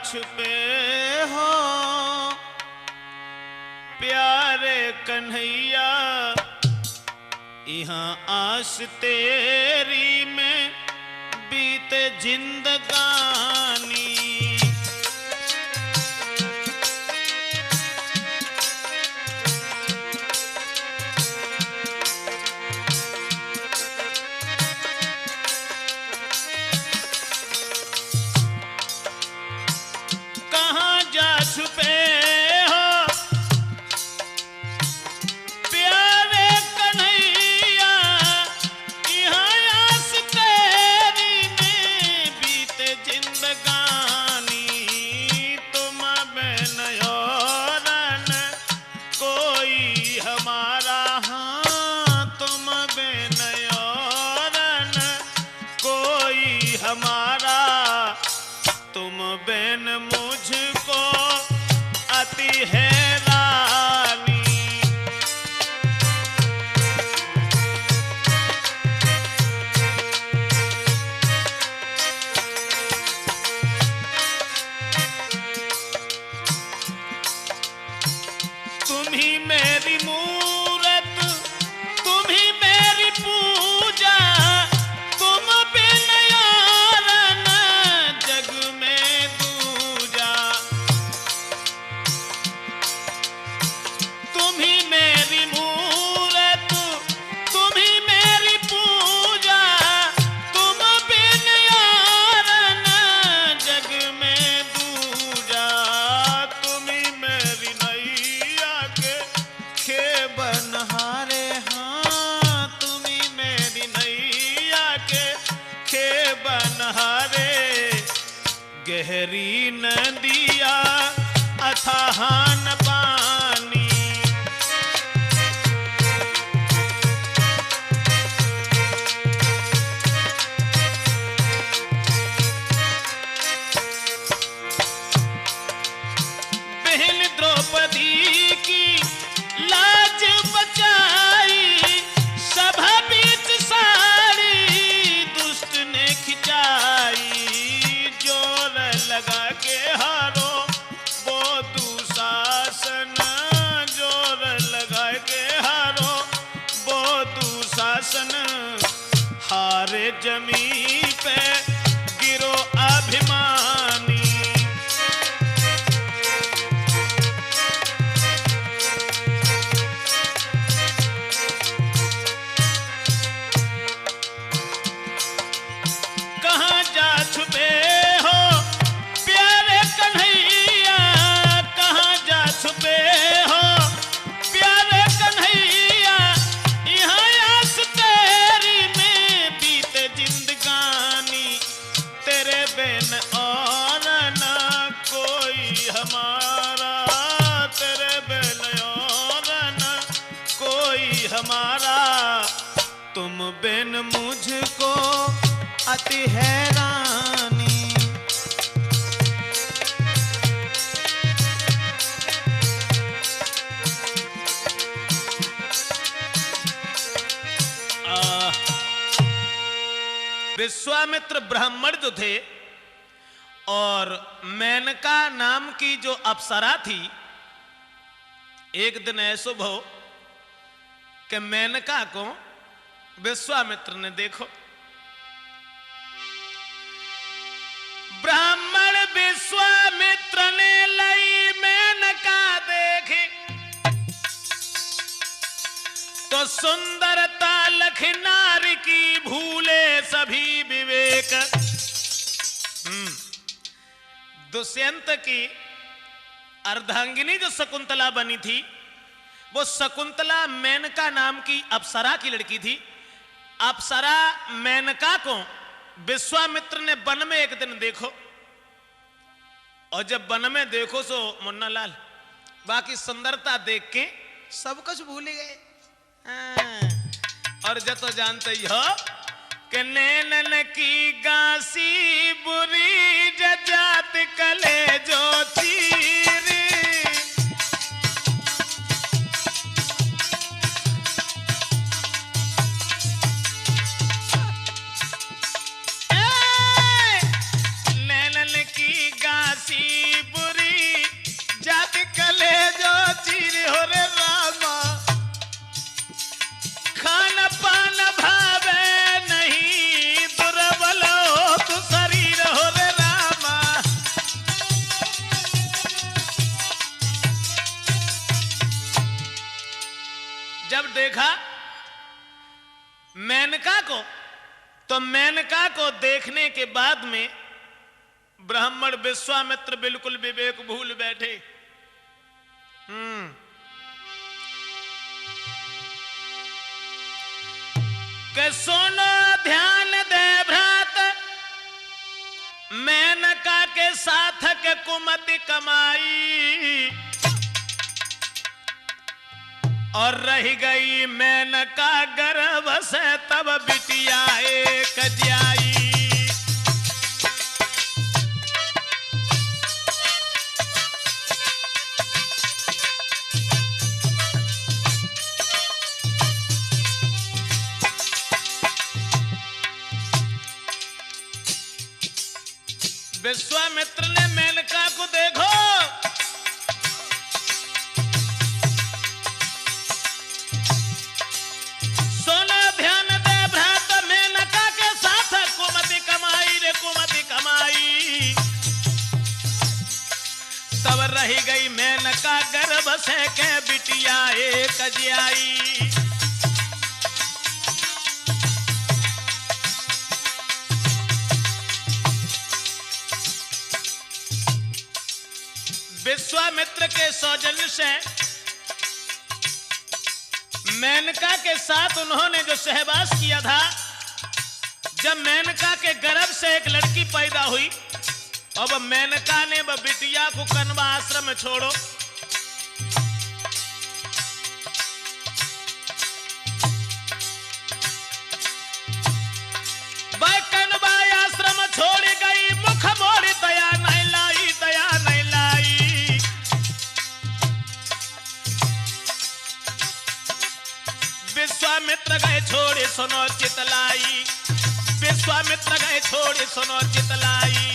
छुपे हो प्यारे कन्हैया, यहाँ आस तेरी में बीते जिंदगानी। कहाँ जा छुपे हमारा, तुम बिन मुझको अति हैरानी। तुम ही मेरी मूरत, तुम ही मेरी पूजा, तुम बिन गहरी नदिया अथाहन पानी। बहन द्रौपदी की लाज बचाई, सभा बीच साड़ी दुष्ट ने खिंचाई। लगा के हारो वो दुशासन, जोर लगा के हारो वो दुशासन। हारे जमी पे गिरो अभिमानी। कहाँ जा छुपे छुपे हो प्यारे कन्हैया, यहाँ आस तेरी में बीते जिंदगानी। तेरे बिन और न कोई हमारा, तेरे बिन और न कोई हमारा, तुम बिन मुझको अति हैरानी। विश्वामित्र ब्राह्मण जो थे और मेनका नाम की जो अप्सरा थी, एक दिन ऐसा हो कि मेनका को विश्वामित्र ने देखो। ब्राह्मण विश्वामित्र ने लई मेनका देखी, तो सुंदरता लख नारी की भूले सभी विवेक। दुष्यंत की अर्धांगिनी जो शकुंतला बनी थी, वो शकुंतला मेनका नाम की अप्सरा की लड़की थी। अप्सरा मेनका को विश्वामित्र ने वन में एक दिन देखो, और जब वन में देखो सो मुन्ना लाल बाकी सुंदरता देख के सब कुछ भूल गए। और जब तो जानते ही हो कि नैनन की गासी बुरी जजात कले जो चीर। नैनन की गासी जब देखा मेनका को, तो मेनका को देखने के बाद में ब्राह्मण विश्वामित्र बिल्कुल विवेक भूल बैठे। के सुनो ध्यान दे भ्रात, मेनका के साथ के कुमति कमाई, और रह गई मेनका गर्भ से तब बिटिया एक जाई। विश्वामित्र ने मेनका को देखो, सोना ध्यान दे भ्रात, मेनका के साथ कुमति कमाई रे कुमति कमाई, तब रह गई मेनका गर्भ से के बिटिया एक जाई। विश्वामित्र के सौजन्य से मेनका के साथ उन्होंने जो सहवास किया था, जब मेनका के गर्भ से एक लड़की पैदा हुई, अब मेनका ने वह बिटिया को कनवा आश्रम में छोड़ो, वह कनवा आश्रम छोड़ गई, मुख मोड़ी दया नहीं लाई, दया नहीं लाई। विश्वामित्र गए छोड़े सुनो चितलाई, विश्वामित्र गए छोड़े सुनो चितलाई।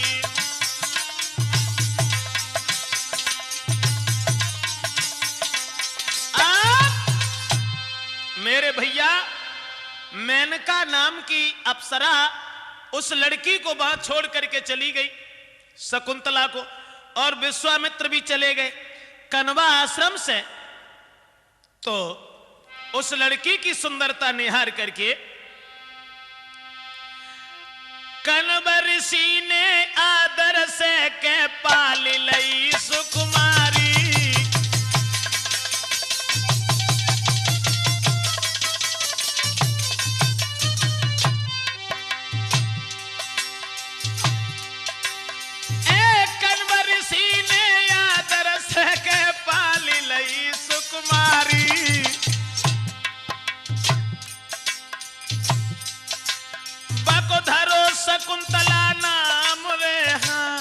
मेरे भैया, मेनका नाम की अप्सरा उस लड़की को वहां छोड़ करके चली गई, शकुंतला को, और विश्वामित्र भी चले गए कनवा आश्रम से। तो उस लड़की की सुंदरता निहार करके कनवा ऋषि ने आदर से के पाल लई सुकुमारी। कनवा ऋषि ने आदर से के पाल लई सुकुमारी। धरो शकुंतला नाम रे, हाँ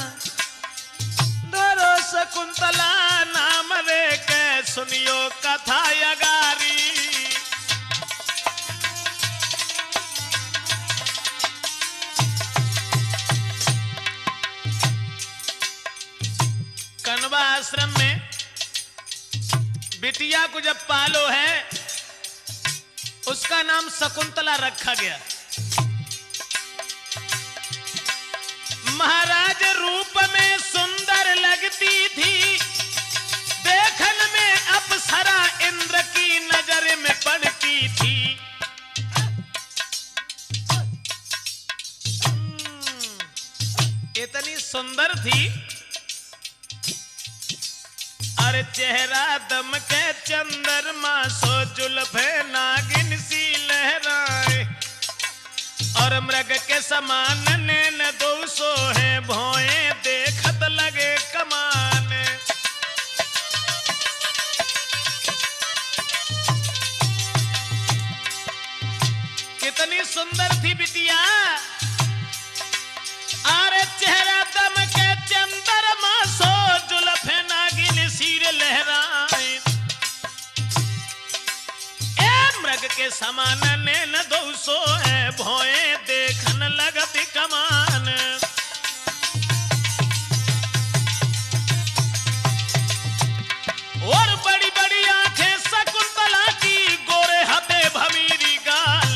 धरो शकुंतला नाम रे, के सुनियो कथा अगारी। कनवा आश्रम में बिटिया को जब पालो है, उसका नाम शकुंतला रखा गया। महाराज रूप में सुंदर लगती थी, देखन में अप्सरा इंद्र की नजर में पड़ती थी। इतनी सुंदर थी, अरे चेहरा दम के चंद्रमा सो जुल्फे नागिन सी लहराए, और मृग के समान नैन दो सो है भौए देखत लगे कमान। कितनी सुंदर थी बिटिया, अरे चेहरा दम के चंद्रमा सो जुल्फे नागिन सिर लहराए, मृग के समान नैन दो सो है भौए देखन लगती कमान। और बड़ी बड़ी आंखें शकुंतला की, गोरे हथे भमीरी गाल,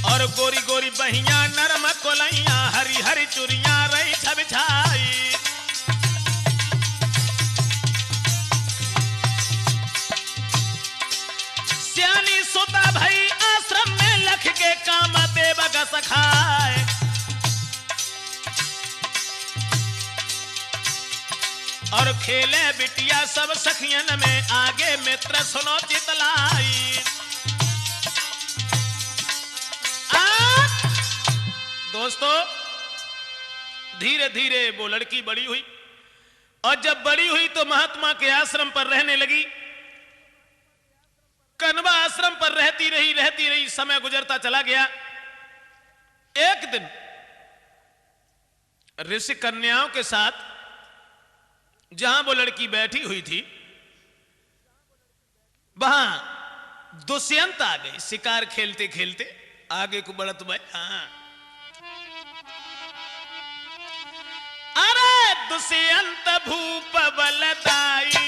और गोरी गोरी बहिया नरम कोलैया, हरी हरी चुरिया रही छबिछाई। सखाए। और खेले बिटिया सब सखियन में, आगे मित्र सुनो चितलाई। दोस्तों धीरे धीरे वो लड़की बड़ी हुई, और जब बड़ी हुई तो महात्मा के आश्रम पर रहने लगी। कनवा आश्रम पर रहती रही, समय गुजरता चला गया। एक दिन ऋषि कन्याओं के साथ जहां वो लड़की बैठी हुई थी, वहां दुष्यंत आ गई। शिकार खेलते खेलते आगे को बढ़त भाई। हाँ, अरे दुष्यंत भूप बलदाई,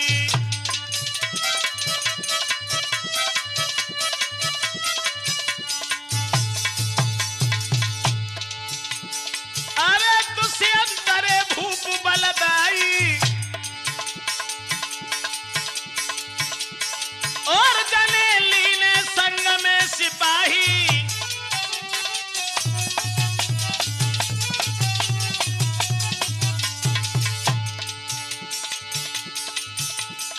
अरे दुष्यंत रे भूप बलदाई, और जने लीने संग में सिपाही।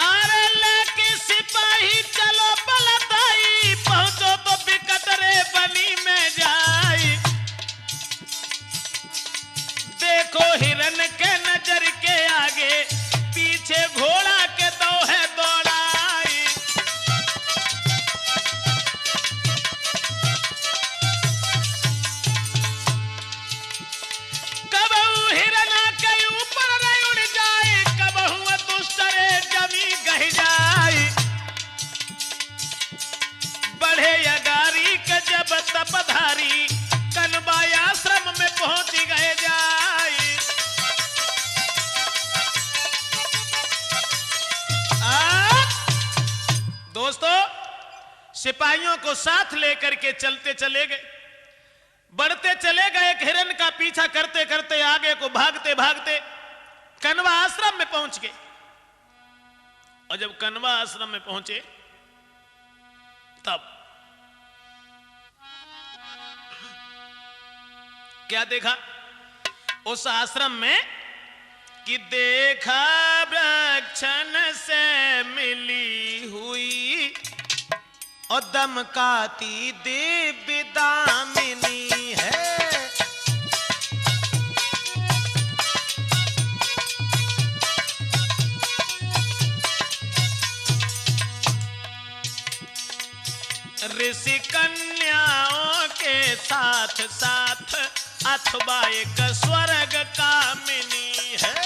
अरे लेके सिपाही चलो बलदाई, पहुंचो तो बिकट रे बनी में जाई। देखो हिरन के नजर के आगे, पीछे घोड़ा के दो है दौड़ाई। कबहू हिरना के ऊपर रे उड़ जाए, कबहू दुष्ट रे जमी गह जाए। बढ़े अगारी के जब तपधारी, कनवा आश्रम में पहुंच गए जाए। दोस्तों सिपाहियों को साथ लेकर के चलते चले गए, बढ़ते चले गए। एक हिरन का पीछा करते करते आगे को भागते भागते कनवा आश्रम में पहुंच गए। और जब कनवा आश्रम में पहुंचे तब क्या देखा उस आश्रम में कि देखा वृक्षन से मिली हुई और दमकाती दिव्य दामिनी है। ऋषि कन्याओं के साथ साथ अथवा एक स्वर्ग कामिनी है।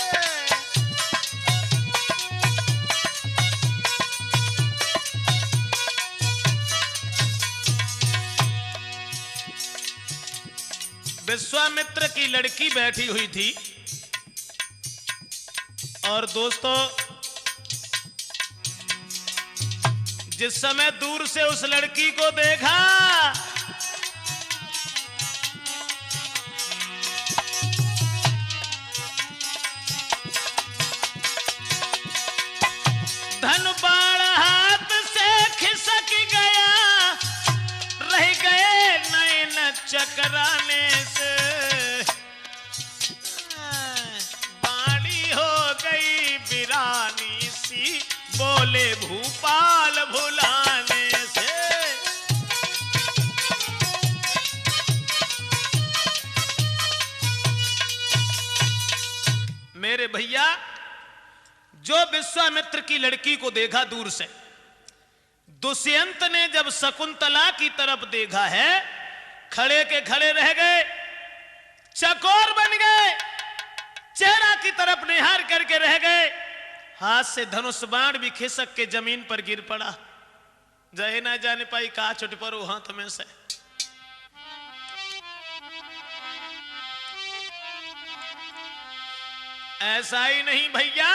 विश्वामित्र की लड़की बैठी हुई थी। और दोस्तों जिस समय दूर से उस लड़की को देखा, धन बाण हाथ से खिसक गया, रह गए नयन चकराने से। बाणी हो गई वीरानी सी, बोले भूपाल भुलाने से। मेरे भैया जो विश्वामित्र की लड़की को देखा दूर से, दुष्यंत ने जब शकुंतला की तरफ देखा है, खड़े के खड़े रह गए, चकोर बन गए, चेहरा की तरफ निहार करके रह गए। हाथ से धनुष बाण भी खिसक के जमीन पर गिर पड़ा। जय ना जाने पाई कहा छुट परो हाथ में से। ऐसा ही नहीं भैया,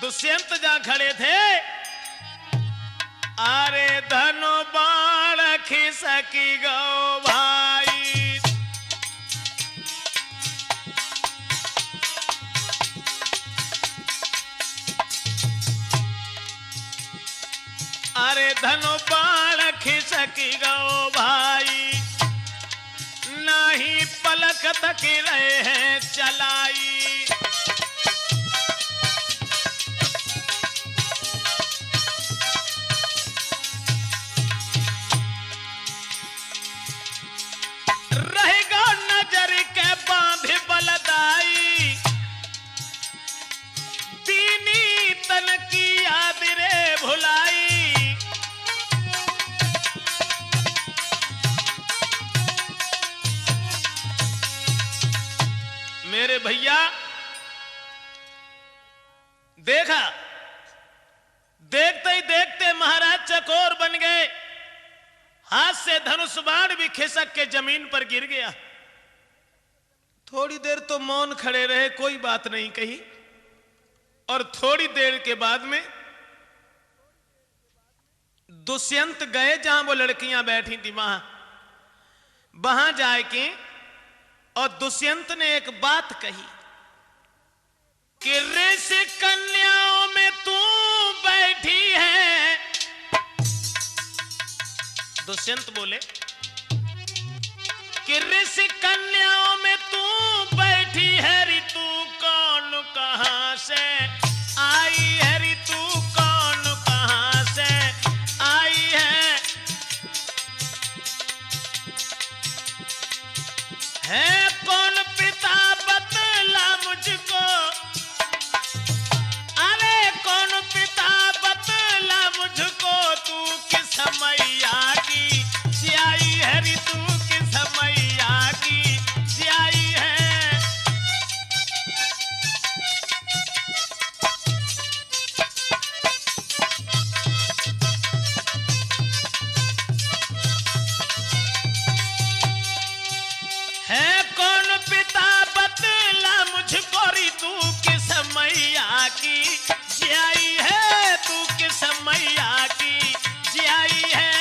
दुष्यंत जहां खड़े थे, अरे धनु बाण खिसकी गो भाई। अरे धनु बाण खिसकी गो भाई। धक धक रहे हैं चलाई। रहेगा नजर के बांध बलदाई, दीनी तन की याद रे भुलाई। मेरे भैया देखा, देखते ही देखते महाराज चकोर बन गए, हाथ से धनुष बाण भी खिसक के जमीन पर गिर गया। थोड़ी देर तो मौन खड़े रहे, कोई बात नहीं कही, और थोड़ी देर के बाद में दुष्यंत गए जहां वो लड़कियां बैठी थी, वहां जाके और दुष्यंत ने एक बात कही कि ऋषि कन्याओं में तू बैठी है। दुष्यंत बोले कि ऋषि कन्याओं में तू बैठी है, ऋतु कौन कहां से आई है, ऋतु कौन कहां से आई है कौन पिता बतला मुझको, अरे कौन पिता बतला मुझको, तू किस मैया की जियाई है, ऋतु किस मैया की जियाई है। है कौन पिता बतला मुझको, ऋतु किस मैया की जियाई है, तू किस मैया की जियाई है।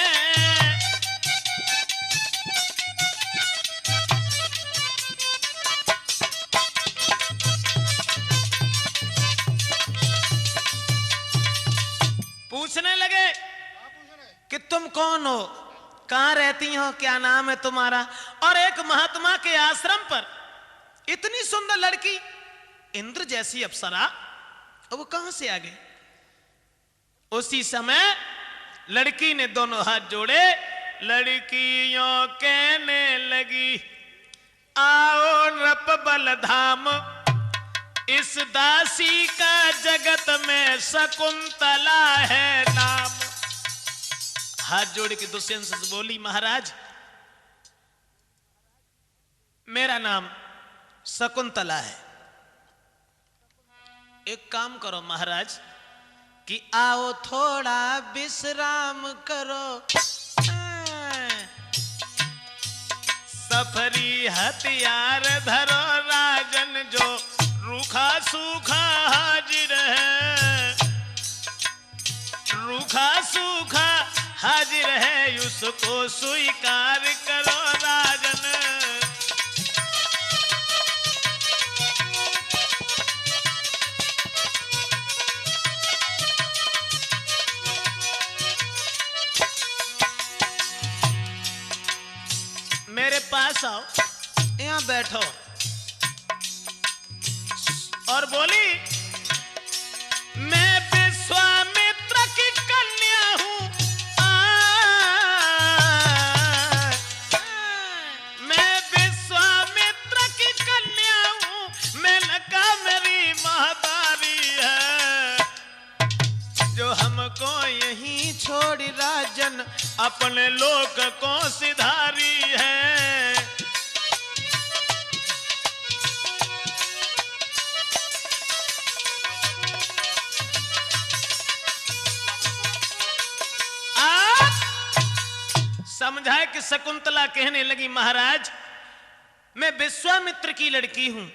पूछने लगे कि तुम कौन हो, कहां रहती हो, क्या नाम है तुम्हारा। और एक महात्मा के आश्रम पर इतनी सुंदर लड़की, इंद्र जैसी अप्सरा, वो कहां से आ गई। उसी समय लड़की ने दोनों हाथ जोड़े, लड़कियों कहने लगी आओ नृप बलधाम, इस दासी का जगत में शकुंतला है नाम। हाथ जोड़ के दुष्यंत से बोली महाराज मेरा नाम शकुंतला है, एक काम करो महाराज कि आओ थोड़ा विश्राम करो, सफरी हथियार धरो राजन, जो रूखा सूखा हाजिर है, रूखा सूखा हाजिर है, उसको स्वीकार करो राजन। मेरे पास आओ, यहां बैठो, और बोली मैं विश्वामित्र की कन्या हूं, मैं विश्वामित्र की कन्या हूं, मेनका मेरी महतारी है, जो हमको यहीं छोड़ राजन अपने लोक को सिधारी है। समझाए कि शकुंतला कहने लगी महाराज मैं विश्वामित्र की लड़की हूं,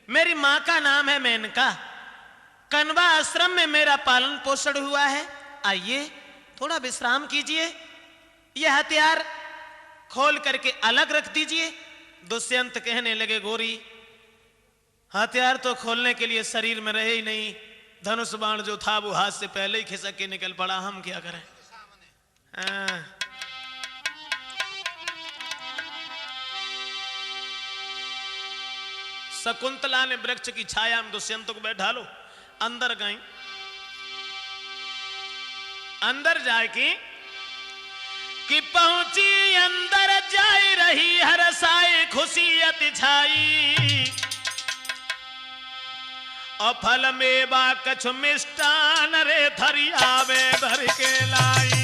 मेरी मां का नाम है मेनका, कनवा आश्रम में मेरा पालन पोषण हुआ है, आइए थोड़ा विश्राम कीजिए, यह हथियार खोल करके अलग रख दीजिए। दुष्यंत कहने लगे गोरी हथियार तो खोलने के लिए शरीर में रहे ही नहीं, धनुष बाण जो था वो हाथ से पहले ही खिसक के निकल पड़ा, हम क्या करें। शकुंतला ने वृक्ष की छाया में दुष्यंत को बैठा लो। अंदर गई, अंदर जाए कि पहुंची अंदर जाई रही हरसाए खुशी अति छाई। और फल में बा कछु मिष्टान रे थरियावे भर के लाई।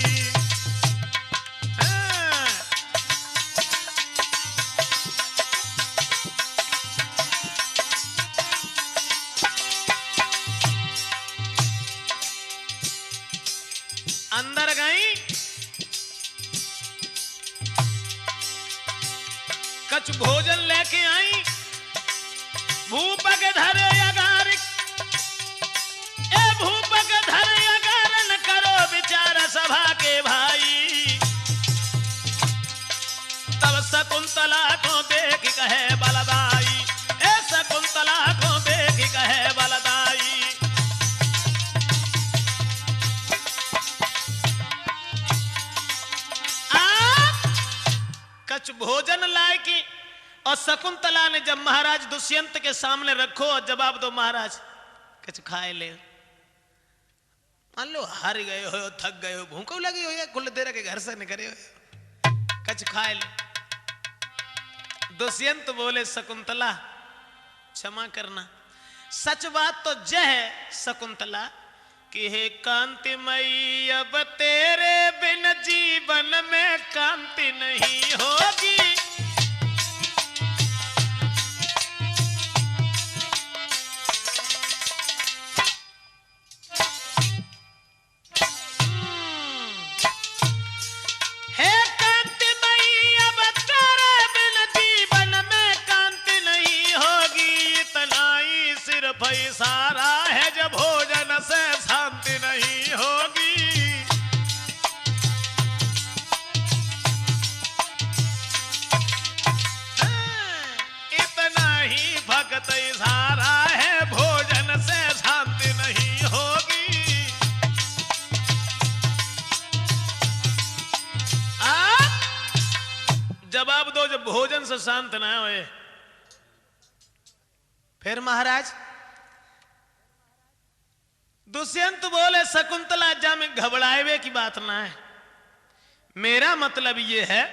अंदर गई, कछ भोजन लेके आई। भूपक धर अगार, ए भूपक धर अगार न करो विचार सभा के भाई। तब शकुंतला को देख कहे बलदाई, ए शकुंतला को देख कहे बलदाई। कछ भोजन लाए कि और शकुंतला ने जब महाराज दुष्यंत के सामने रखो और जवाब दो महाराज कछ खाए ले। मान लो हार गए हो, थक गए हो, भूख लगी हो, या कुल देर के घर से निकले हो, कछ खाए ले। दुष्यंत बोले शकुंतला क्षमा करना, सच बात तो जय है शकुंतला कि हे कांतिमयी अब तेरे बिन जीवन में कांति नहीं होगी। हे कांतिमयी अब तेरे बिन जीवन में कांति नहीं होगी। इतना ही सिर्फ इशारा है जब भोजन से शांति नहीं होगी। इतना ही भक्त इशारा है भोजन से शांति नहीं होगी। जवाब दो जब भोजन से शांत ना होए। फिर महाराज दुष्यंत बोले शकुंतला जा में घबराए की बात ना है, मेरा मतलब ये है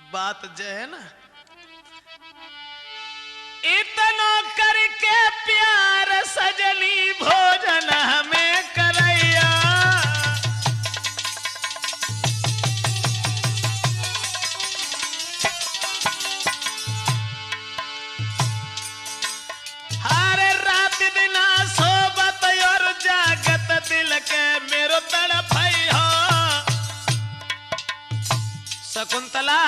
बात जो है ना, इतना करके प्यार सजनी भोजन हमें करैया। दिल के मेरो तड़फई हो शकुंतला।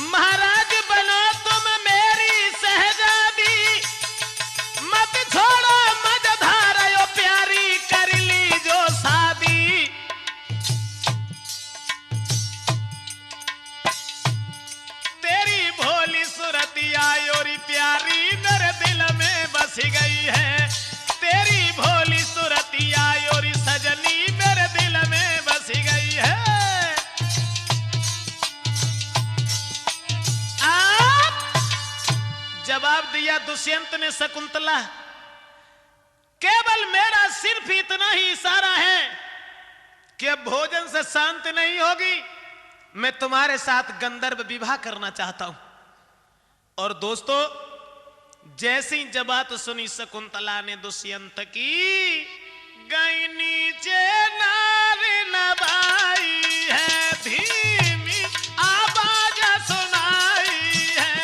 महाराज बनो तुम मेरी सहजादी, मत छोड़ो मझधार यो प्यारी कर ली जो शादी। प्यारी मेरे दिल में बस गई है, तेरी भोली सुरतिया योरी सजनी मेरे दिल में बस गई है। जवाब दिया दुष्यंत ने शकुंतला, केवल मेरा सिर्फ इतना ही इशारा है कि अब भोजन से शांति नहीं होगी, मैं तुम्हारे साथ गंधर्व विवाह करना चाहता हूं। और दोस्तों जैसी जबात सुनी शकुंतला ने दुष्यंत की, गई नीचे नारी नभाई है, धीमी आवाज सुनाई है।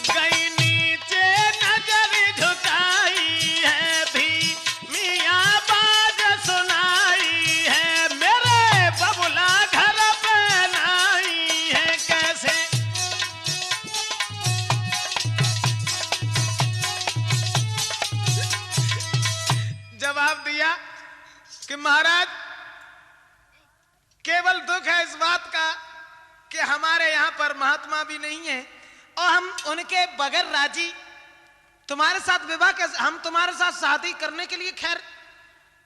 गई नीचे नजर झुकाई है, धीमी आवाज सुनाई है, मेरे बबुला घर पे लाई है। कैसे जवाब दिया कि महाराज केवल दुख है इस बात का कि हमारे यहां पर महात्मा भी नहीं है और हम उनके बगैर राजी तुम्हारे साथ विवाह कैसे, हम तुम्हारे साथ शादी करने के लिए खैर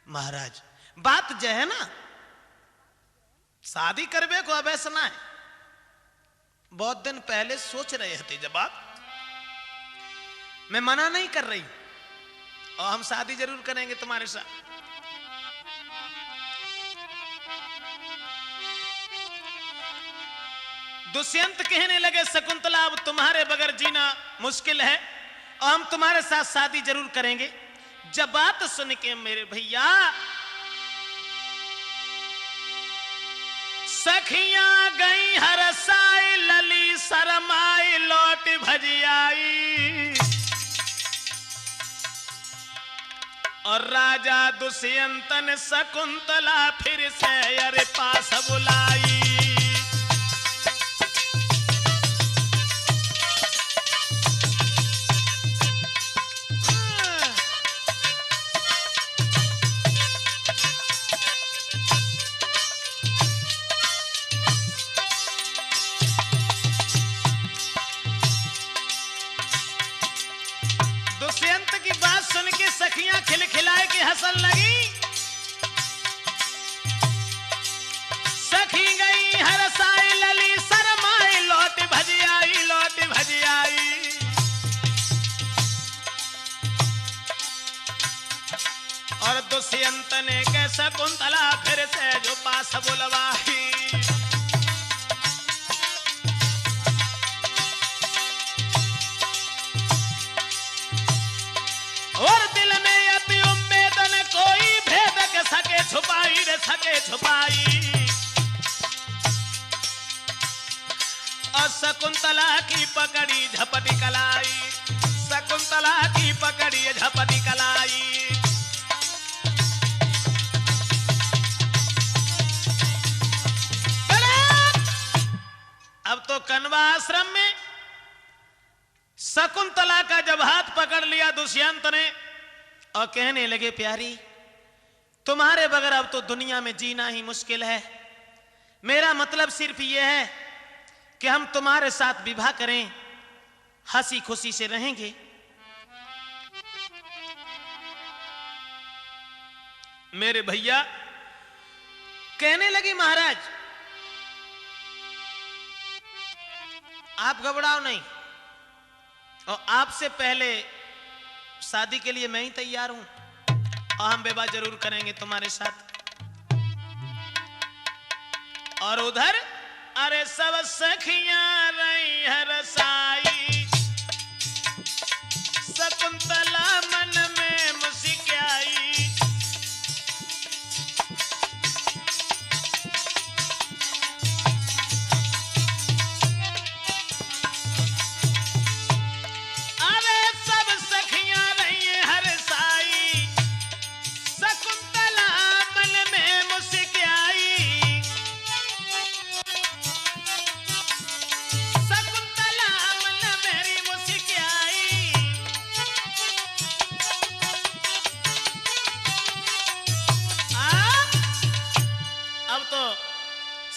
महाराज बात जो है ना शादी करवे को अब ऐसा ना है, बहुत दिन पहले सोच रहे थे जवाब मैं मना नहीं कर रही और हम शादी जरूर करेंगे तुम्हारे साथ। दुष्यंत कहने लगे शकुंतला अब तुम्हारे बगैर जीना मुश्किल है और हम तुम्हारे साथ शादी जरूर करेंगे। जब बात सुन के मेरे भैया सखियां गई हरसाई लली शरमाई लौट भजियाई और राजा दुष्यंत ने शकुंतला फिर से अरे पास बुलाई। सखियां खिलखिलाए की हंसन लगी, सखी गई हरसाई लली शरमाई लौट भजियाई लौट भजियाई। और दुष्यंत ने के शकुंतला फिर से जो पास बुलवाई और दिल में अति उम्मीदन कोई भेद के सके छुपाई रे सके छुपाई। और शकुंतला की पकड़ी झपटी कलाई, शकुंतला की पकड़ी झपटी कलाई। अब तो कन्वा आश्रम में शकुंतला का जब हाथ पकड़ लिया दुष्यंत ने और कहने लगे प्यारी तुम्हारे बगैर अब तो दुनिया में जीना ही मुश्किल है, मेरा मतलब सिर्फ यह है कि हम तुम्हारे साथ विवाह करें, हंसी खुशी से रहेंगे। मेरे भैया कहने लगी महाराज आप घबराओ नहीं और आपसे पहले शादी के लिए मैं ही तैयार हूं और हम विवाह जरूर करेंगे तुम्हारे साथ। और उधर अरे सब सखियां रही हरसाई, शकुंतला मन में मुस्कियाई।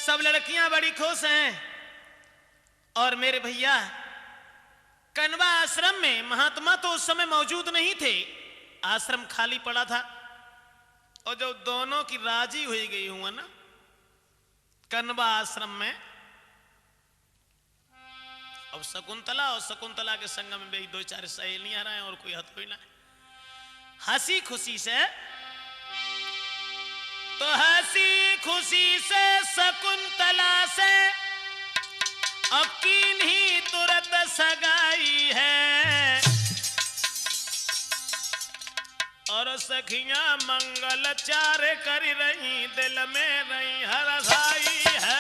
सब लड़कियां बड़ी खुश हैं और मेरे भैया कन्वा आश्रम में महात्मा तो उस समय मौजूद नहीं थे, आश्रम खाली पड़ा था। और जब दोनों की राजी हुई गई हुआ ना कन्वा आश्रम में, अब शकुंतला और शकुंतला के संगम में दो चार सहेलियां रहे और कोई हथ कोई ना, हंसी खुशी से तो हंसी खुशी से शकुंतला से अब किन्हीं तुरंत सगाई है। और सखियां मंगल चार कर रही दिल में रही हरसाई है।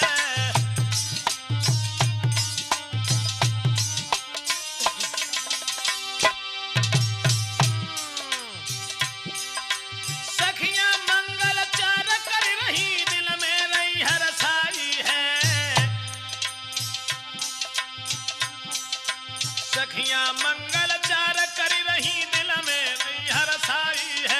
सखियां मंगल चार कर रही दिल में रही हरसाई है।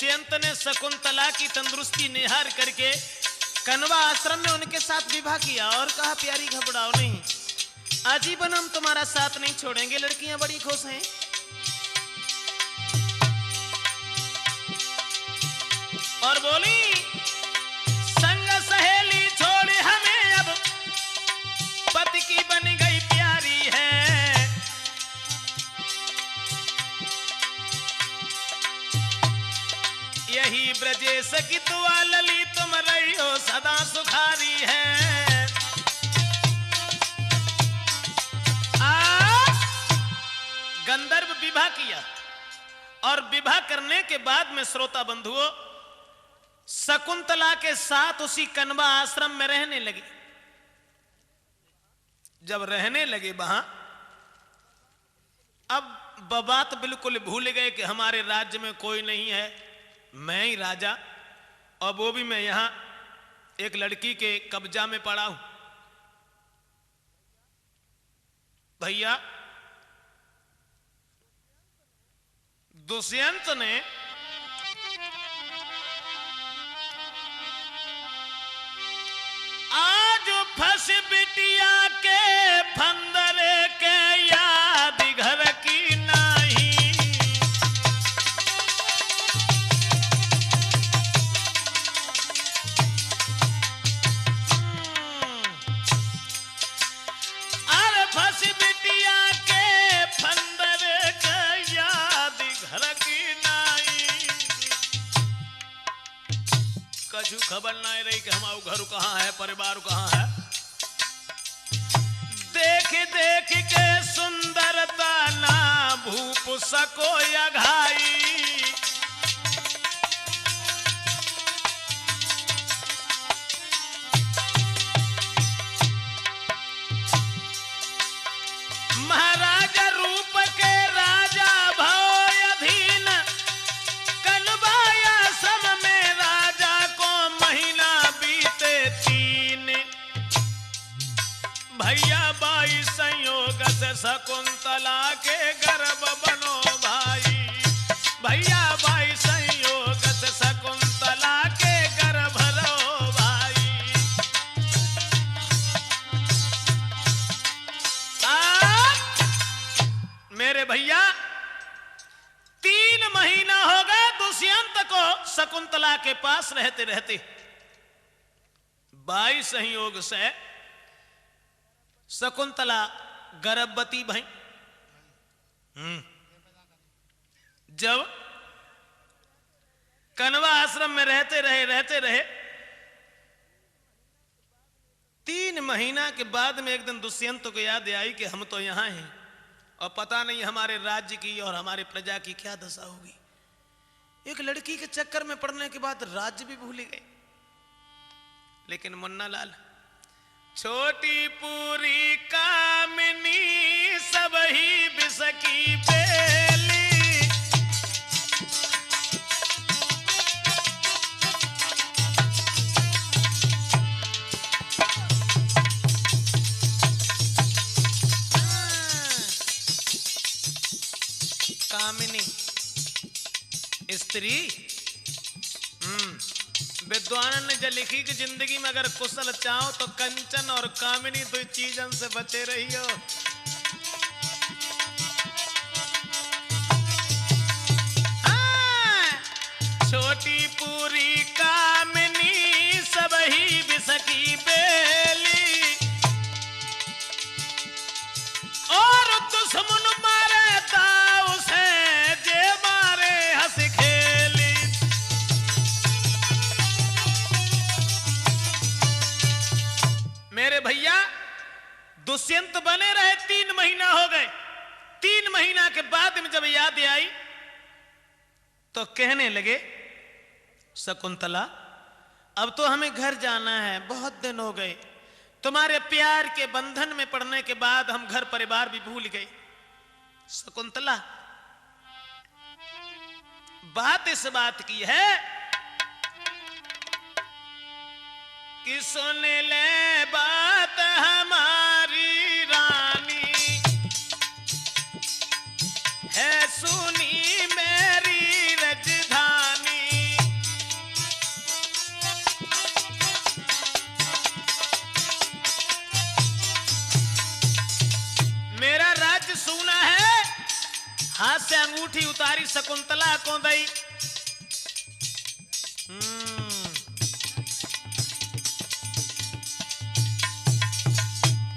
दुष्यंत ने शकुंतला की तंदुरुस्ती निहार करके कनवा आश्रम में उनके साथ विवाह किया और कहा प्यारी घबराओ नहीं, आजीवन हम तुम्हारा साथ नहीं छोड़ेंगे। लड़कियां बड़ी खुश हैं। और बोली संग सहेली छोड़ हमें अब पति की बन गई प्यारी है। यही ब्रजेश की दुआ लली तुम रही हो सदा सुखारी है। गंधर्व विवाह किया और विवाह करने के बाद में श्रोता बंधुओं शकुंतला के साथ उसी कनवा आश्रम में रहने लगे। जब रहने लगे वहां, अब बात बिल्कुल भूल गए कि हमारे राज्य में कोई नहीं है, मैं ही राजा, और वो भी मैं यहां एक लड़की के कब्जा में पड़ा हूं। भैया दुष्यंत ने आज फंस बिटिया के फंदरे के याद घर की नहीं। अरे फंस बिटिया के फंदरे के याद घर की नहीं। कछु खबर नहीं रही कि हमारा घर कहाँ है, परिवार कहाँ है। देख देख के सुंदरता ना भूप सको अघाई। महाराजा रूप के राजा भव अधीन कनवाया सम में राजा को महीना बीते 3। भैया बाई संयोग से शकुंतला के गर्भ बनो भाई। भैया बाई संयोग से शकुंतला के गर्भ रो भाई। मेरे भैया 3 महीना हो गए दुष्यंत को शकुंतला के पास रहते रहते। 22 संयोग से शकुंतला गर्भवती भई। जब कनवा आश्रम में रहते रहे 3 महीना के बाद में एक दिन दुष्यंत को याद आई कि हम तो यहां हैं और पता नहीं हमारे राज्य की और हमारे प्रजा की क्या दशा होगी। एक लड़की के चक्कर में पड़ने के बाद राज्य भी भूल गए। लेकिन मुन्ना लाल छोटी पूरी कामिनी सब ही बिसकी बेली। कामिनी स्त्री। विद्वान ने जो लिखी कि जिंदगी में अगर कुशल चाहो तो कंचन और कामिनी 2 चीजों से बचे रहियो। छोटी पूरी कामिनी सब ही बिसकी बेली। और दुश्मन मारे दाव से जे मारे हंस खेली। मेरे भैया दुष्यंत बने रहे 3 महीना हो गए। 3 महीना के बाद में जब याद आई तो कहने लगे शकुंतला अब तो हमें घर जाना है, बहुत दिन हो गए। तुम्हारे प्यार के बंधन में पड़ने के बाद हम घर परिवार भी भूल गए। शकुंतला बात इस बात की है कि सुन ले बात हमारी रानी है, सुनी मेरी राजधानी। अंगूठी उतारी शकुंतला को दई।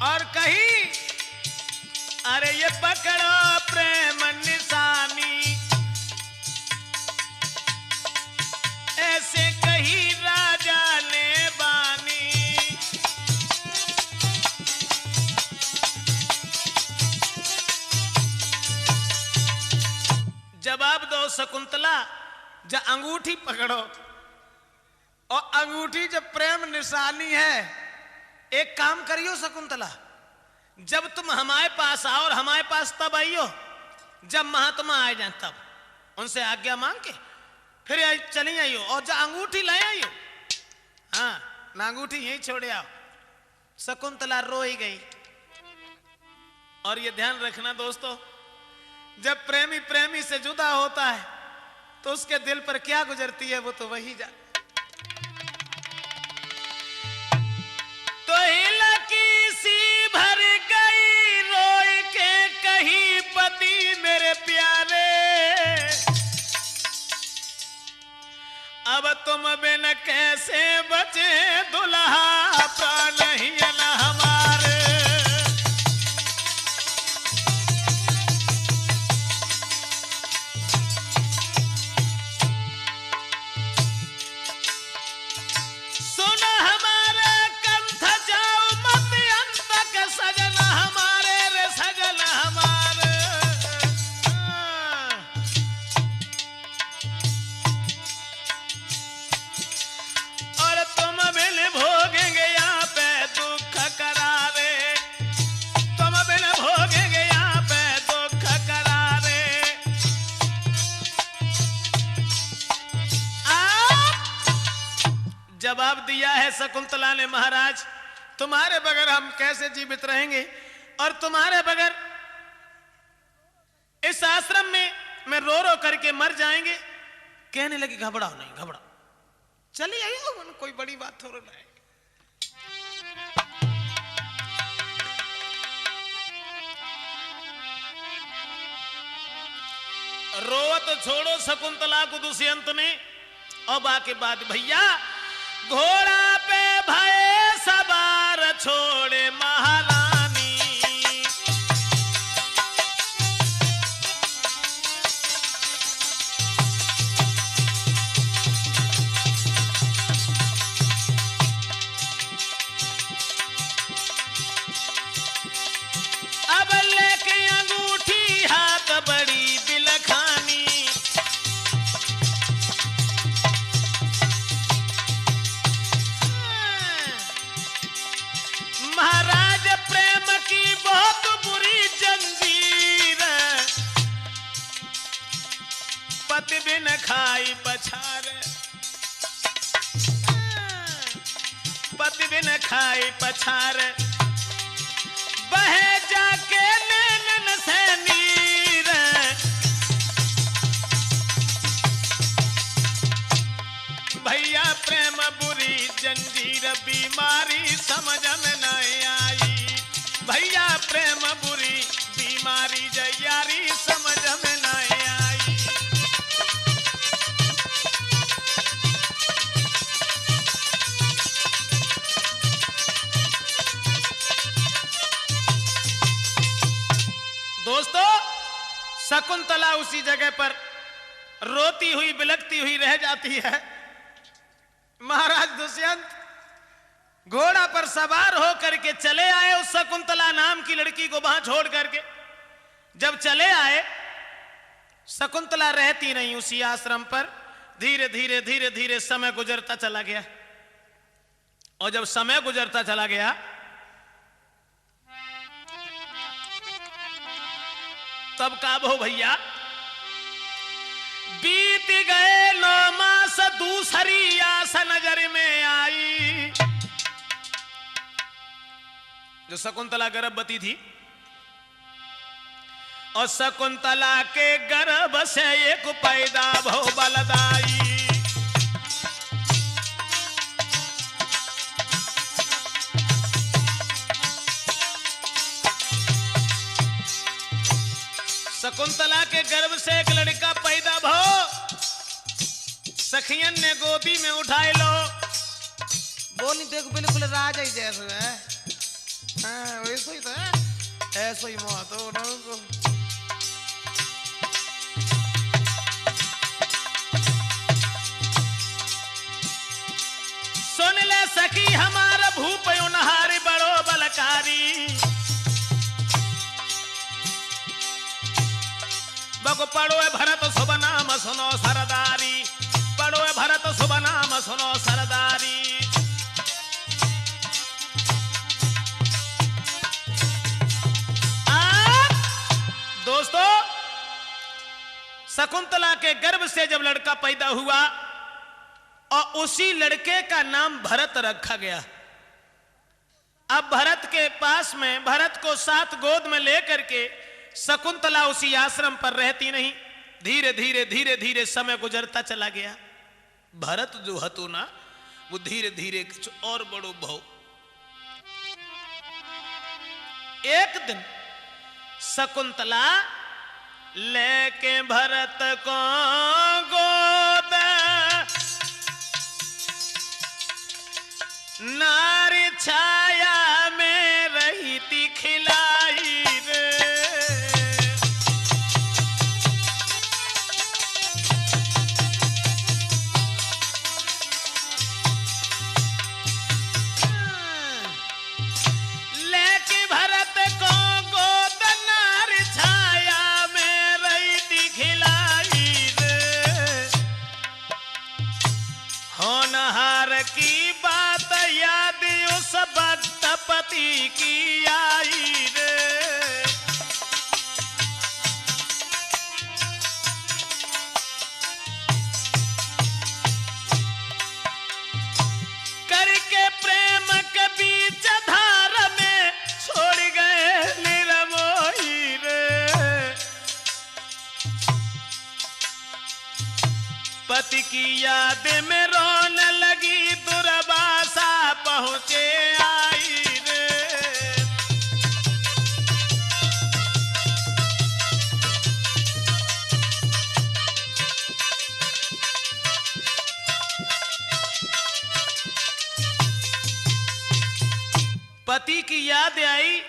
और कही अरे ये पकड़ो प्रेम निशानी, ऐसे कही राजा ने बानी। जवाब दो शकुंतला, जब अंगूठी पकड़ो, और अंगूठी जब प्रेम निशानी है, एक काम करियो शकुंतला, जब तुम हमारे पास आओ, और हमारे पास तब आइयो जब महात्मा आए जाए, तब उनसे आज्ञा मांग के फिर चली आइयो, और जब अंगूठी ले आइयो, हाँ ना अंगूठी यहीं छोड़े आओ। शकुंतला रो ही गई। और ये ध्यान रखना दोस्तों, जब प्रेमी प्रेमी से जुदा होता है तो उसके दिल पर क्या गुजरती है वो तो वही जाने। तो हिलकी सी भर गई रोई के कही पति मेरे प्यारे, अब तुम बिन कैसे बचे दुल्हा प्राण ही न हमारे। जवाब दिया है शकुंतला ने, महाराज तुम्हारे बगैर हम कैसे जीवित रहेंगे, और तुम्हारे बगैर इस आश्रम में मैं रो रो करके मर जाएंगे। कहने लगी घबराओ नहीं, घबराओ, चली आइए, कोई बड़ी बात हो रही है। रोवा तो छोड़ो शकुंतला को दुष्यंत ने, और बाकी बात भैया, घोड़ा पे भय सवार छोड़े महारानी, अब लेके अंगूठी हाथ बड़ी बिलखानी। महाराज प्रेम की बहुत बुरी जंजीर, पति बिन खाई पछार, पति बिन खाई पछार, बहे जाके नैनन से नीर। भैया प्रेम बुरी जंजीर, बीमारी समझ में नहीं आई, भैया प्रेम बुरी बीमारी, जयारी समझ में नहीं आई। दोस्तों, शकुंतला उसी जगह पर रोती हुई बिलखती हुई रह जाती है। महाराज दुष्यंत घोड़ा पर सवार होकर के चले आए, उस शकुंतला नाम की लड़की को वहां छोड़ करके। जब चले आए, शकुंतला रहती नहीं उसी आश्रम पर। धीरे धीरे धीरे धीरे समय गुजरता चला गया, और जब समय गुजरता चला गया, तब काबो भैया बीत गए 9 मास, दूसरी आस नजर में आई। जो शकुंतला गर्भवती थी, और शकुंतला के गर्भ से एक पैदा भो बलदाई। शकुंतला के गर्भ से एक लड़का पैदा भो, सखियन ने गोदी में उठाए लो। बोली देख बिल्कुल राजा ही जैसे है। हाँ वैसे ही था, ऐसा ही मौत हो ना उसको। सुन ले सखी हमारा भूप उनहारी बड़ो बलकारी, बको पड़ो भरत शुभ नाम सुनो सरदारी, पड़ो भरत शुभ नाम सुनो सरदारी। दोस्तों, शकुंतला के गर्भ से जब लड़का पैदा हुआ और उसी लड़के का नाम भरत रखा गया। अब भरत के पास में, भरत को साथ गोद में लेकर के शकुंतला उसी आश्रम पर रहती नहीं। धीरे धीरे धीरे धीरे समय गुजरता चला गया। भरत जो हतु ना, वो धीरे धीरे कुछ और बड़ो भव। एक दिन शकुंतला लेके भरत को गोद, नारी छाया में रही थी खिलाई रे। लेके भरत को गोद, नारी छाया में रही थी खिलाई रे। होनहार की बात याद उस भक्त पति की आई रे। करके प्रेम के बीच धार में छोड़ गए निरमोही रे। पति की याद में रोने लगी, दुर्वासा पहुंचे आई रे। पति की याद आई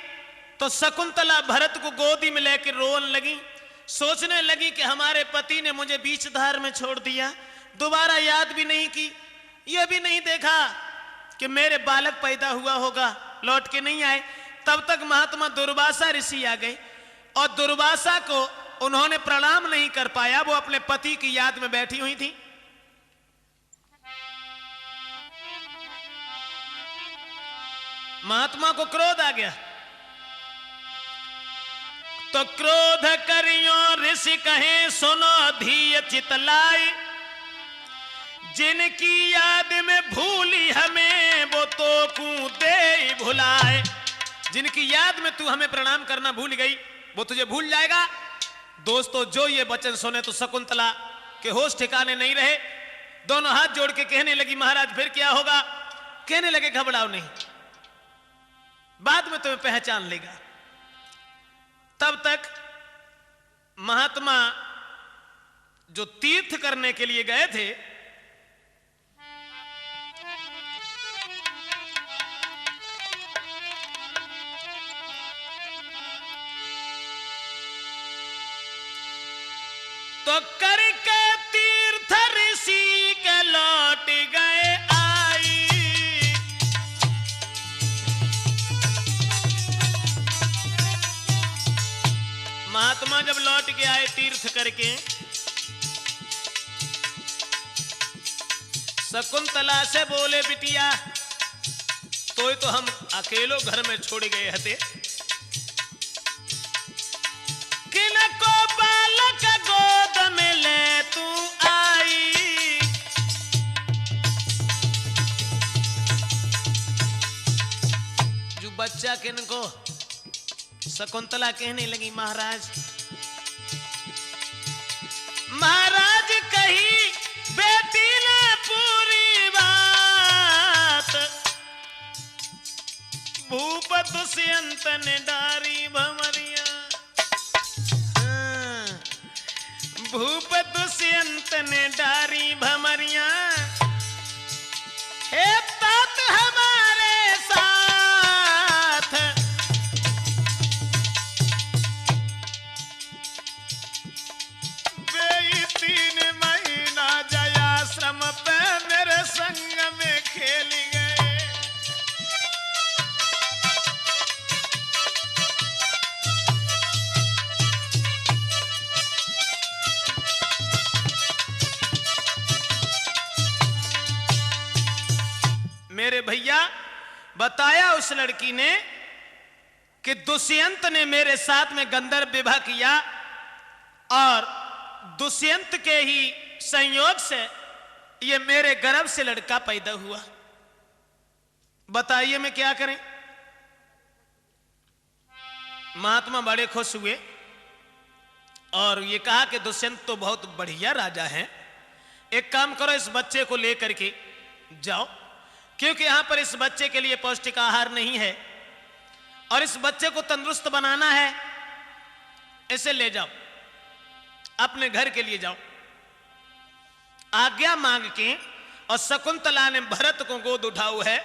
तो शकुंतला भरत को गोदी में लेकर रोने लगी। सोचने लगी कि हमारे पति ने मुझे बीच धार में छोड़ दिया, दोबारा याद भी नहीं की, यह भी नहीं देखा कि मेरे बालक पैदा हुआ होगा, लौट के नहीं आए। तब तक महात्मा दुर्वासा ऋषि आ गए और दुर्वासा को उन्होंने प्रणाम नहीं कर पाया, वो अपने पति की याद में बैठी हुई थी। महात्मा को क्रोध आ गया तो क्रोध करियो ऋषि कहे सुनो धीय चितलाई, जिनकी याद में भूली हमें वो तो कू दे भुलाए। जिनकी याद में तू हमें प्रणाम करना भूल गई वो तुझे भूल जाएगा। दोस्तों, जो ये वचन सुने तो शकुंतला के होश ठिकाने नहीं रहे। दोनों हाथ जोड़ के कहने लगी महाराज फिर क्या होगा। कहने लगे घबराओ नहीं, बाद में तुम्हें पहचान लेगा। तब तक महात्मा जो तीर्थ करने के लिए गए थे तो करके तीर्थ ऋषि के लौट गए आई। महात्मा जब लौट के आए तीर्थ करके, शकुंतला से बोले बिटिया तो हम अकेलो घर में छोड़ गए हते, किनको बालक गोद में ले तू आई। जो बच्चा किनको, शकुंतला कहने लगी महाराज महाराज कही बेटी ने पूरी बात, भूप दुष्यंत ने डारी भमरिया। भूप दुष्यंत ने डारी भमरिया, हे तात हमारे साथ। वे 3 महीना जयाश्रम पे मेरे संग में खेल गए। मेरे भैया बताया उस लड़की ने कि दुष्यंत ने मेरे साथ में गंधर्व विवाह किया और दुष्यंत के ही संयोग से ये मेरे गर्भ से लड़का पैदा हुआ। बताइए मैं क्या करें। महात्मा बड़े खुश हुए और ये कहा कि दुष्यंत तो बहुत बढ़िया राजा है, एक काम करो इस बच्चे को लेकर के जाओ, क्योंकि यहां पर इस बच्चे के लिए पौष्टिक आहार नहीं है और इस बच्चे को तंदुरुस्त बनाना है, इसे ले जाओ अपने घर के लिए जाओ। आज्ञा मांग के और शकुंतला ने भरत को गोद उठाऊ है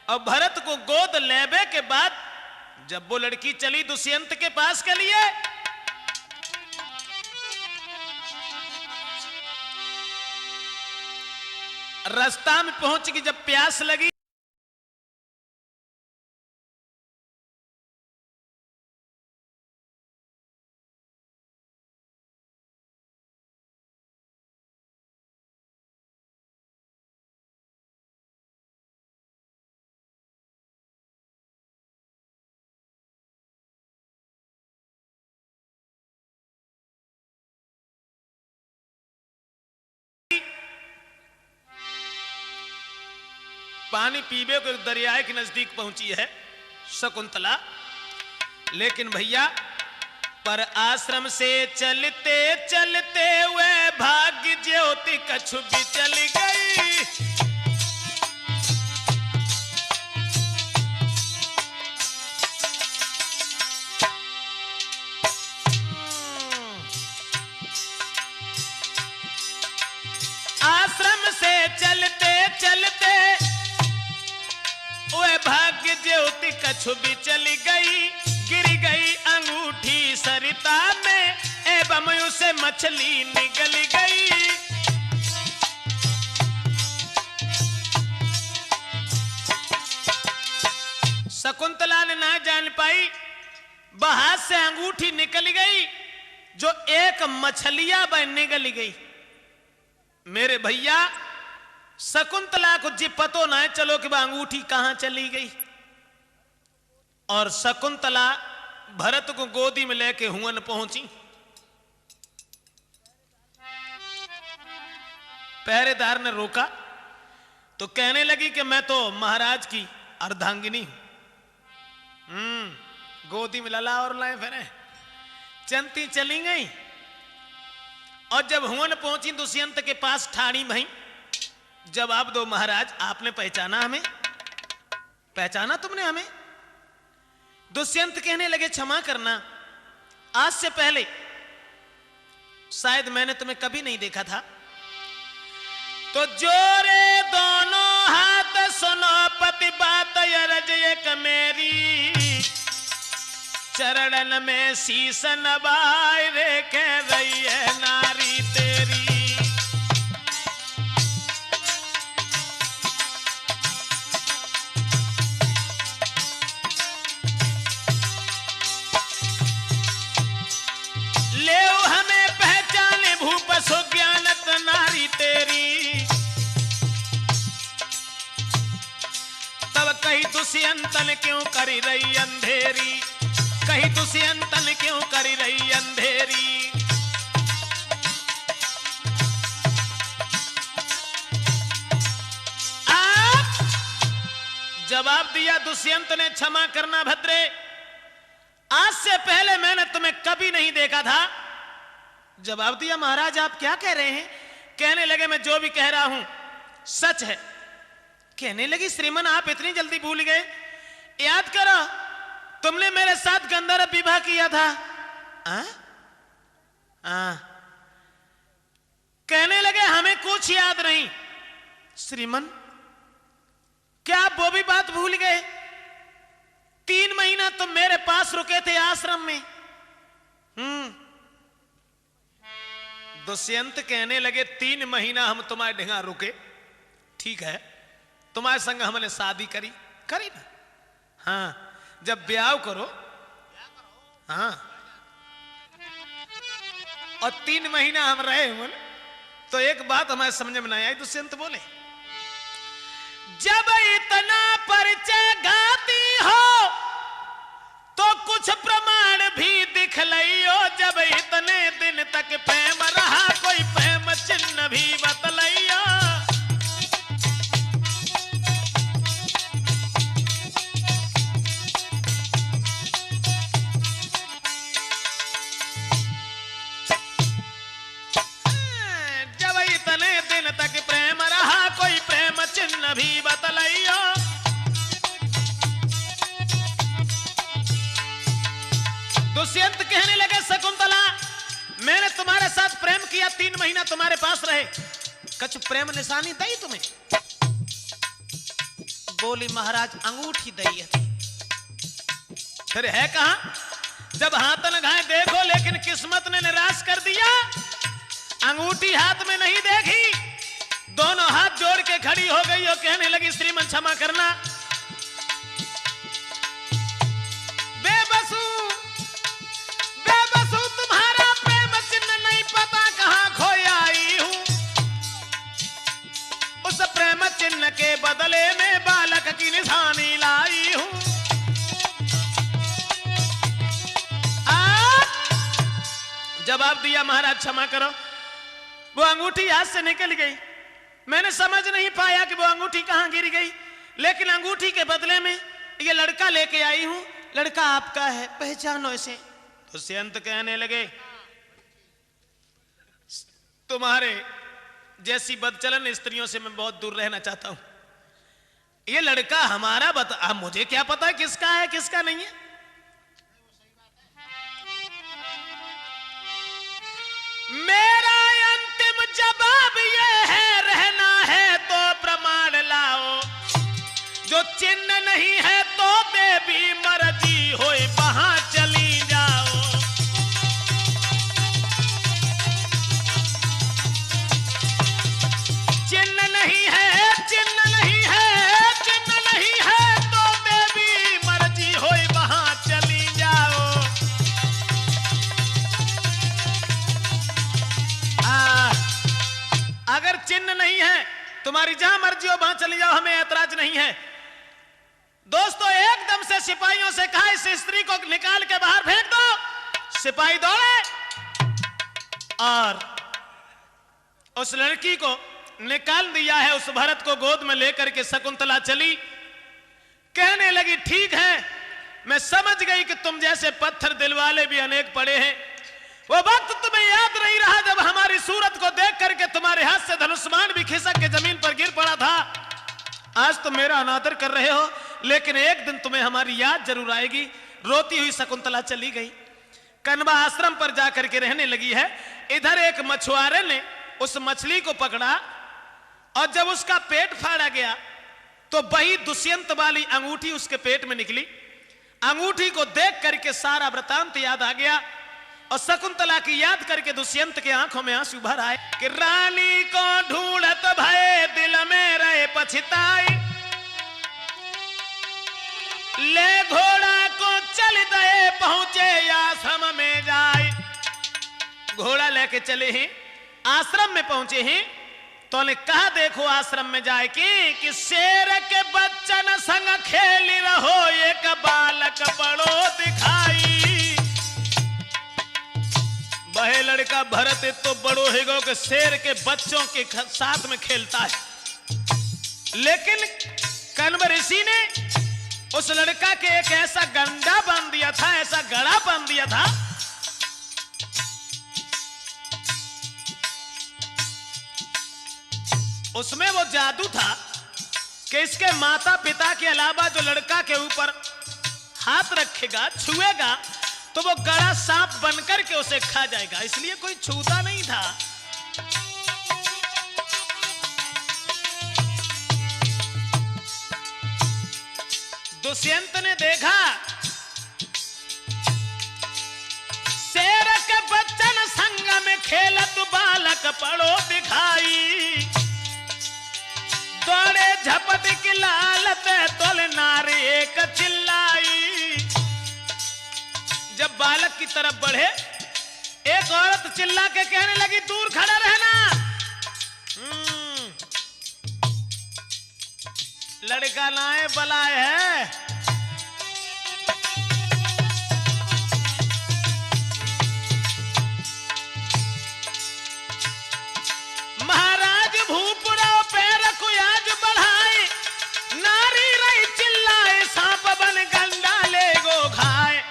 और भरत को गोद लेने के बाद जब वो लड़की चली दुष्यंत के पास के लिए, रास्ता में पहुंच गई, जब प्यास लगी पानी पीबे को दरिया के नजदीक पहुंची है शकुंतला, लेकिन भैया पर आश्रम से चलते चलते हुए भाग्य ज्योति कछु भी चल गई। आश्रम से चलते चलते वह भाग्य ज्योति कछु भी चली गई, गिर गई अंगूठी सरिता में एवं उसे मछली निगल गई। शकुंतला ने ना जान पाई, बाहर से अंगूठी निकल गई जो एक मछलियां बन निगल गई। मेरे भैया शकुंतला को जी पतो ना है चलो कि वह अंगूठी कहां चली गई। और शकुंतला भरत को गोदी में लेके हुवन पहुंची। पहरेदार ने रोका तो कहने लगी कि मैं तो महाराज की अर्धांगिनी हूं। गोदी में लला और लाए फिर चलती चली गई और जब हुवन पहुंची दुष्यंत के पास ठाड़ी भई, जवाब दो महाराज, आपने पहचाना हमें? पहचाना तुमने हमें? दुष्यंत कहने लगे क्षमा करना, आज से पहले शायद मैंने तुम्हें कभी नहीं देखा था। तो जोरे दोनों हाथ सुनो पति बात अरज एक मेरी, चरणन में शीश नवाए रे कह रही है नारी तेरी। ज्ञानत नारी तेरी, तब कही दुष्यंतन क्यों करी रही अंधेरी, कही दुष्यंतन क्यों करी रही अंधेरी। आप जवाब दिया दुष्यंत ने, क्षमा करना भद्रे, आज से पहले मैंने तुम्हें कभी नहीं देखा था। जवाब दिया महाराज आप क्या कह रहे हैं? कहने लगे मैं जो भी कह रहा हूं सच है। कहने लगी श्रीमन आप इतनी जल्दी भूल गए, याद करो तुमने मेरे साथ गंधर्व विवाह किया था। कहने लगे हमें कुछ याद नहीं। श्रीमन क्या आप वो भी बात भूल गए? 3 महीना तुम मेरे पास रुके थे आश्रम में। दुष्यंत कहने लगे 3 महीना हम तुम्हारे ढिंगा रुके, ठीक है, तुम्हारे संग हमने शादी करी ना। हाँ, जब ब्याह करो, हाँ, और 3 महीना हम रहे हुए, तो एक बात हमारे समझ में नहीं आई। दुष्यंत बोले जब इतना परिचय गाती हो तो कुछ प्रमाण भी दिखलाइयो। जब इतने दिन तक प्रेम रहा कोई प्रेम चिन्ह भी बतलाइयो। जब इतने दिन तक प्रेम रहा कोई प्रेम चिन्ह भी बतलाइयो। दुष्यंत कहने लगे शकुंतला मैंने तुम्हारे साथ प्रेम किया, 3 महीना तुम्हारे पास रहे, कुछ प्रेम निशानी दी तुम्हें? बोली महाराज अंगूठी दी है। फिर है कहां? जब हाथ लगाए देखो, लेकिन किस्मत ने निराश कर दिया। अंगूठी हाथ में नहीं देखी, दोनों हाथ जोड़ के खड़ी हो गई और कहने लगी श्रीमन क्षमा करना, बेबसू तुम्हारा प्रेम चिन्ह नहीं पता कहां खोई आई हूं। उस प्रेम चिन्ह के बदले में बालक की निशानी लाई हूं। जवाब दिया महाराज क्षमा करो, वो अंगूठी हाथ से निकल गई, मैंने समझ नहीं पाया कि वो अंगूठी कहां गिर गई, लेकिन अंगूठी के बदले में ये लड़का लेके आई हूं, लड़का आपका है, पहचानो इसे। दुष्यंत कहने लगे तुम्हारे जैसी बदचलन स्त्रियों से मैं बहुत दूर रहना चाहता हूं। ये लड़का हमारा बता, मुझे क्या पता किसका है किसका नहीं है। मेरा अंतिम जवाब ये है, रहना है तो प्रमाण लाओ, जो चिन्ह नहीं है तो देवी मर्जी होए वहां चली जाओ। चिन्ह नहीं है, चिन्ह नहीं है, चिन्ह नहीं है तो देवी मर्जी होए वहां चली जाओ। अगर चिन्ह नहीं है तुम्हारी जहां मर्जी हो वहां चली जाओ, हमें ऐतराज नहीं है। दोस्तों एकदम से सिपाहियों से कहा इस स्त्री को निकाल के बाहर फेंक दो। सिपाही दौड़े और उस लड़की को निकाल दिया है। उस भरत को गोद में लेकर के शकुंतला चली, कहने लगी ठीक है, मैं समझ गई कि तुम जैसे पत्थर दिल वाले भी अनेक पड़े हैं। वो वक्त तुम्हें याद नहीं रहा जब हमारी सूरत को देख करके तुम्हारे हाथ से धनुष्मान भी खिसक के जमीन पर गिर पड़ा था। आज तुम मेरा अनादर कर रहे हो, लेकिन एक दिन तुम्हें हमारी याद जरूर आएगी। रोती हुई शकुंतला चली गई, कनवा आश्रम पर जाकर के रहने लगी है। इधर एक मछुआरे ने उस मछली को पकड़ा और जब उसका पेट फाड़ा गया तो वही दुष्यंत वाली अंगूठी उसके पेट में निकली। अंगूठी को देख करके सारा वृतांत याद आ गया और शकुंतला की याद करके दुष्यंत के आंखों में आंसू भर आए कि रानी को ढूंढत भय दिल में रहे पछताई, ले घोड़ा को चल दे पहुंचे आश्रम में जाए। घोड़ा लेके चले हैं, आश्रम में पहुंचे हैं तो ने कहा देखो आश्रम में जाए कि शेर के बच्चन संग खेली रहो, एक बालक बड़ो दिखाई। वह लड़का भरत तो बड़ो है कि शेर के बच्चों के साथ में खेलता है, लेकिन कण्व ऋषि ने उस लड़का के एक ऐसा गंडा बांध दिया था, ऐसा गड़ा बांध दिया था उसमें वो जादू था कि इसके माता पिता के अलावा जो लड़का के ऊपर हाथ रखेगा, छुएगा, तो वो गड़ा सांप बनकर के उसे खा जाएगा, इसलिए कोई छूता नहीं था। दुष्यंत ने देखा शेर के बच्चन संग में खेलत बालक पड़ो दिखाई, दौड़े झपट की लालत तोल नारी एक चिल्लाई। जब बालक की तरफ बढ़े एक औरत चिल्ला के कहने लगी दूर खड़ा रहना। लड़का लाए बलाए है। महाराज भूपुराव पैर को आज बढ़ाए, नारी रही चिल्लाए सांप बन गंडा ले गो खाए।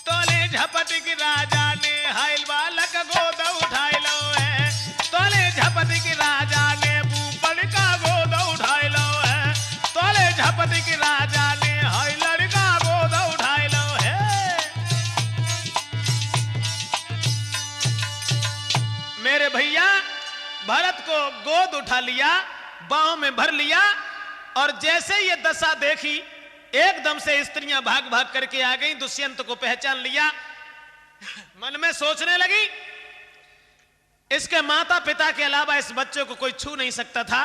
तोले झपट की राजा ने हाइल बालक गोद उठाए लो है, तोले झपट की राजा ने भूपड़ का गोद उठाए लो है, तोले झपट की राजा ने हाइल लड़का गोद उठाए लो है। मेरे भैया भरत को गोद उठा लिया, बाहों में भर लिया, और जैसे ये दशा देखी एकदम से स्त्रियां भाग भाग करके आ गई। दुष्यंत को पहचान लिया, मन में सोचने लगी इसके माता पिता के अलावा इस बच्चे को कोई छू नहीं सकता था,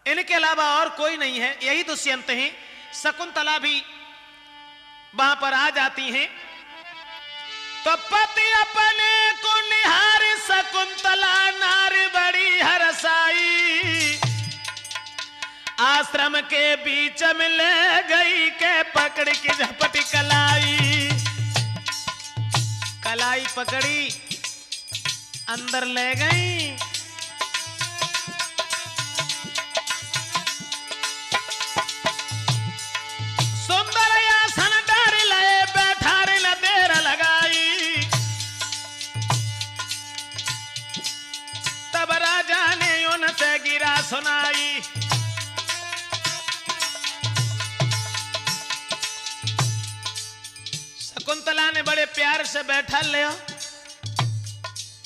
इनके अलावा और कोई नहीं है, यही दुष्यंत हैं। शकुंतला भी वहां पर आ जाती हैं। तो पति अपने को निहारी शकुंतला नारी बड़ी हरसाई, आश्रम के बीच में ले गई के पकड़ की झपटी कलाई। कलाई पकड़ी अंदर ले गई। सुंदर आसन डार लए बैठारे न देर लगाई। तब राजा ने उनसे गिरा सुनाई। शकुंतला ने बड़े प्यार से बैठा लिया,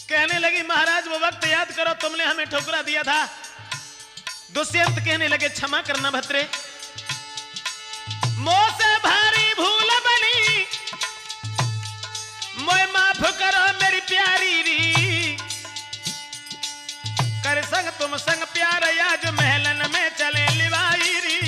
कहने लगी महाराज वो वक्त याद करो तुमने हमें ठुकरा दिया था। दुष्यंत कहने लगे क्षमा करना भद्रे, मोह से भारी भूल बनी, मोय माफ करो मेरी प्यारी री। कर संग तुम संग प्यार आज महलन में चले लिवाई री।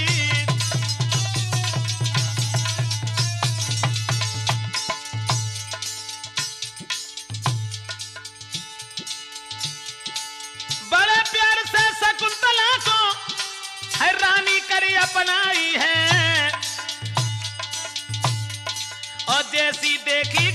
बड़े प्यार से शकुंतला को है रानी करी अपनाई है, और जैसी देखी